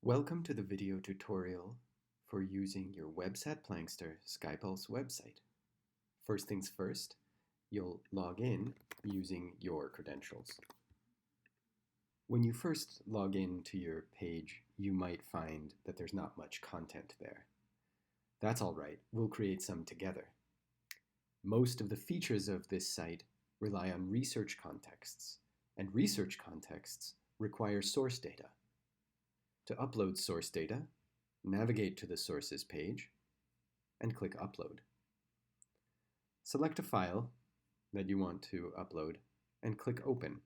Welcome to the video tutorial for using your WebSat Plankster SkyPulse website. First things first, you'll log in using your credentials. When you first log in to your page, you might find that there's not much content there. That's all right, we'll create some together. Most of the features of this site rely on research contexts, and research contexts require source data. To upload source data, navigate to the Sources page and click Upload. Select a file that you want to upload and click Open.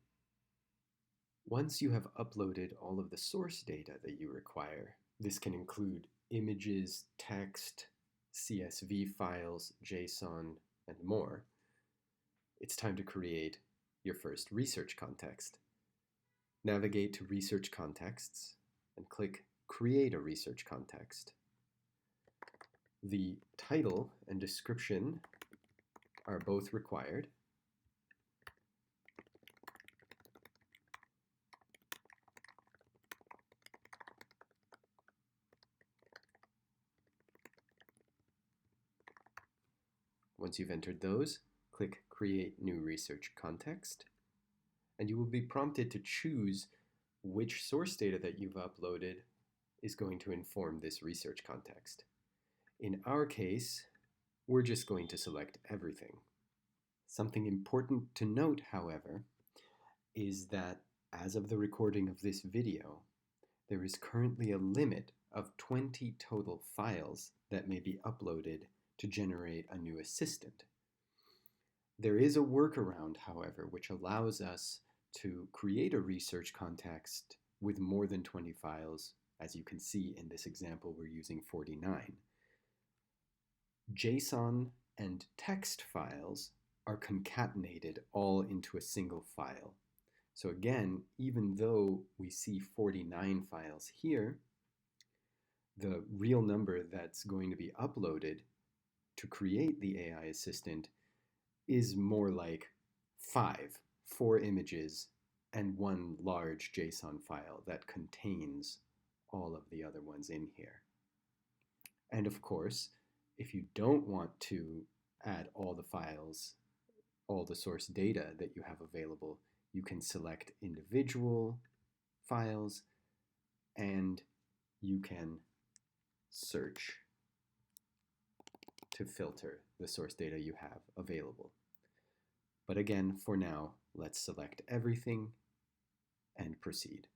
Once you have uploaded all of the source data that you require, this can include images, text, CSV files, JSON, and more, it's time to create your first research context. Navigate to Research Contexts and click Create a Research Context. The title and description are both required. Once you've entered those, click Create New Research Context, and you will be prompted to choose which source data that you've uploaded is going to inform this research context. In our case, we're just going to select everything. Something important to note, however, is that as of the recording of this video, there is currently a limit of 20 total files that may be uploaded to generate a new assistant. There is a workaround, however, which allows us to create a research context with more than 20 files. As you can see in this example, we're using 49. JSON and text files are concatenated all into a single file. So again, even though we see 49 files here, the real number that's going to be uploaded to create the AI assistant is more like 4 images and one large JSON file that contains all of the other ones in here. And of course, if you don't want to add all the files, all the source data that you have available, you can select individual files and you can search to filter the source data you have available. But again, for now, let's select everything and proceed.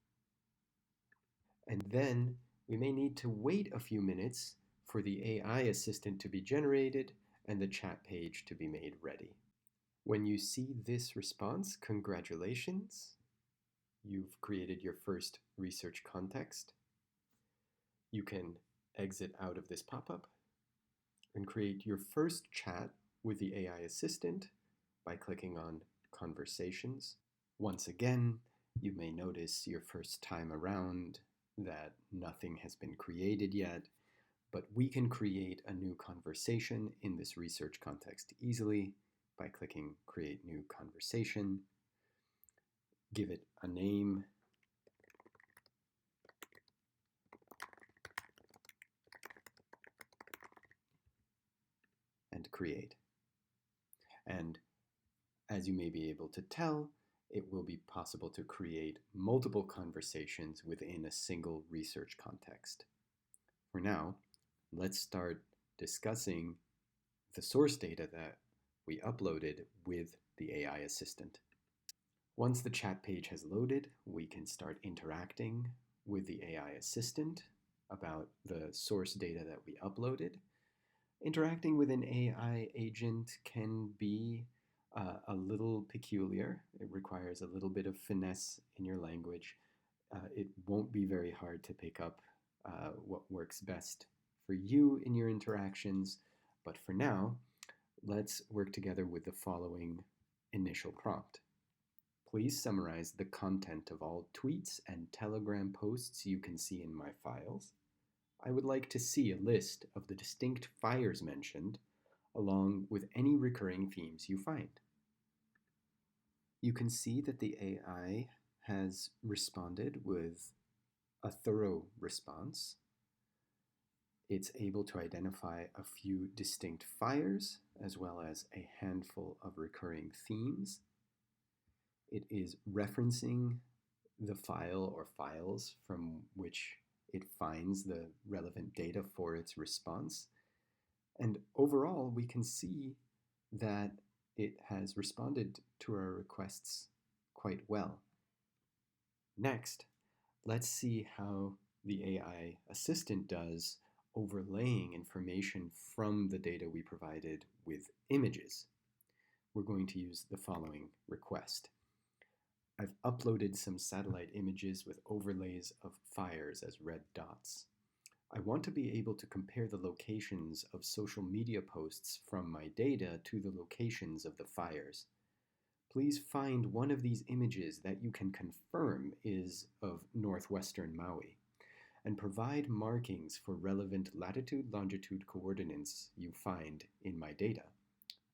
And then we may need to wait a few minutes for the AI assistant to be generated and the chat page to be made ready. When you see this response, congratulations, you've created your first research context. You can exit out of this pop-up and create your first chat with the AI assistant by clicking on Conversations. Once again, you may notice your first time around that nothing has been created yet, but we can create a new conversation in this research context easily by clicking Create New Conversation. Give it a name. And create. And as you may be able to tell, it will be possible to create multiple conversations within a single research context. For now, let's start discussing the source data that we uploaded with the AI assistant. Once the chat page has loaded, we can start interacting with the AI assistant about the source data that we uploaded. Interacting with an AI agent can be a little peculiar. It requires a little bit of finesse in your language. It won't be very hard to pick up what works best for you in your interactions, but for now, let's work together with the following initial prompt. Please summarize the content of all tweets and Telegram posts you can see in my files. I would like to see a list of the distinct fires mentioned, along with any recurring themes you find. You can see that the AI has responded with a thorough response. It's able to identify a few distinct fires as well as a handful of recurring themes. It is referencing the file or files from which it finds the relevant data for its response. And overall, we can see that it has responded to our requests quite well. Next, let's see how the AI assistant does overlaying information from the data we provided with images. We're going to use the following request. I've uploaded some satellite images with overlays of fires as red dots. I want to be able to compare the locations of social media posts from my data to the locations of the fires. Please find one of these images that you can confirm is of northwestern Maui, and provide markings for relevant latitude-longitude coordinates you find in my data.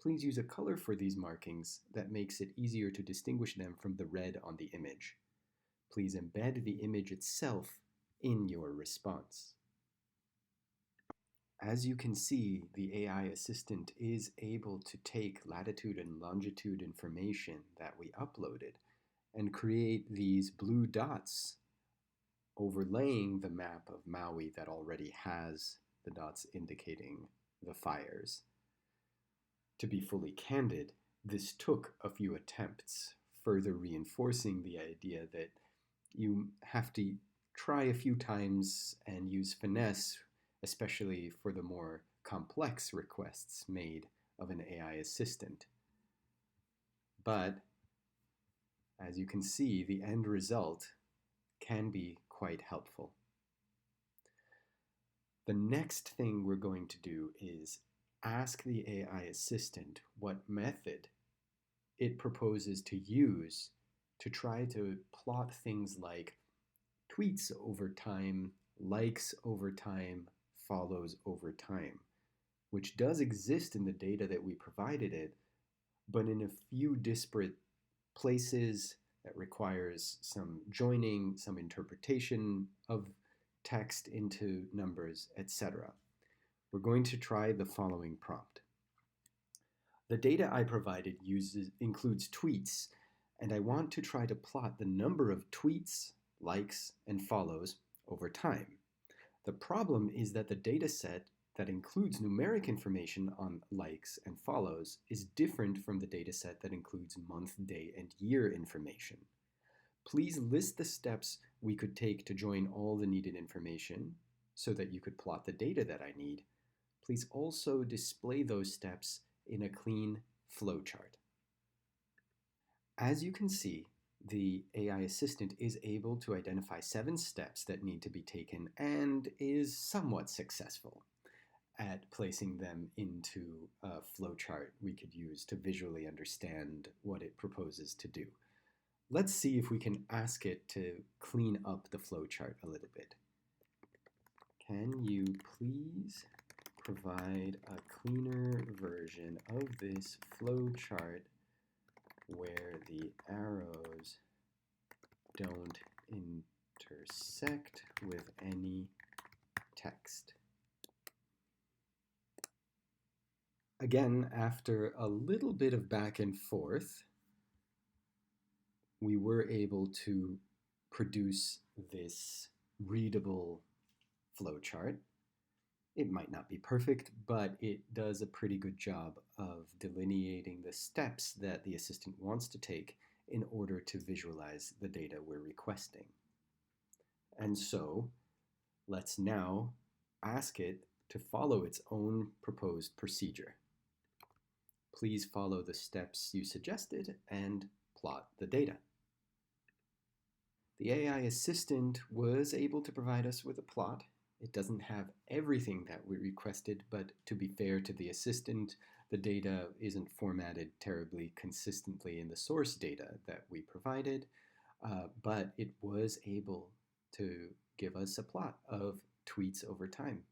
Please use a color for these markings that makes it easier to distinguish them from the red on the image. Please embed the image itself in your response. As you can see, the AI assistant is able to take latitude and longitude information that we uploaded and create these blue dots overlaying the map of Maui that already has the dots indicating the fires. To be fully candid, this took a few attempts, further reinforcing the idea that you have to try a few times and use finesse, especially for the more complex requests made of an AI assistant. But, as you can see, the end result can be quite helpful. The next thing we're going to do is ask the AI assistant what method it proposes to use to try to plot things like tweets over time, likes over time, follows over time, which does exist in the data that we provided it, but in a few disparate places that requires some joining, some interpretation of text into numbers, etc. We're going to try the following prompt. The data I provided includes tweets, and I want to try to plot the number of tweets, likes, and follows over time. The problem is that the data set that includes numeric information on likes and follows is different from the dataset that includes month, day, and year information. Please list the steps we could take to join all the needed information so that you could plot the data that I need. Please also display those steps in a clean flowchart. As you can see, the AI assistant is able to identify 7 steps that need to be taken and is somewhat successful at placing them into a flowchart we could use to visually understand what it proposes to do. Let's see if we can ask it to clean up the flowchart a little bit. Can you please provide a cleaner version of this flowchart where the arrows don't intersect with any text? Again, after a little bit of back and forth, we were able to produce this readable flowchart. It might not be perfect, but it does a pretty good job of delineating the steps that the assistant wants to take in order to visualize the data we're requesting. And so, let's now ask it to follow its own proposed procedure. Please follow the steps you suggested and plot the data. The AI assistant was able to provide us with a plot. It doesn't have everything that we requested, but to be fair to the assistant, the data isn't formatted terribly consistently in the source data that we provided, but it was able to give us a plot of tweets over time.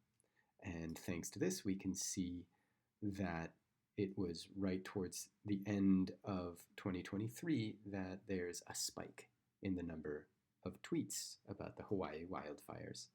And thanks to this, we can see that it was right towards the end of 2023 that there's a spike in the number of tweets about the Hawaii wildfires.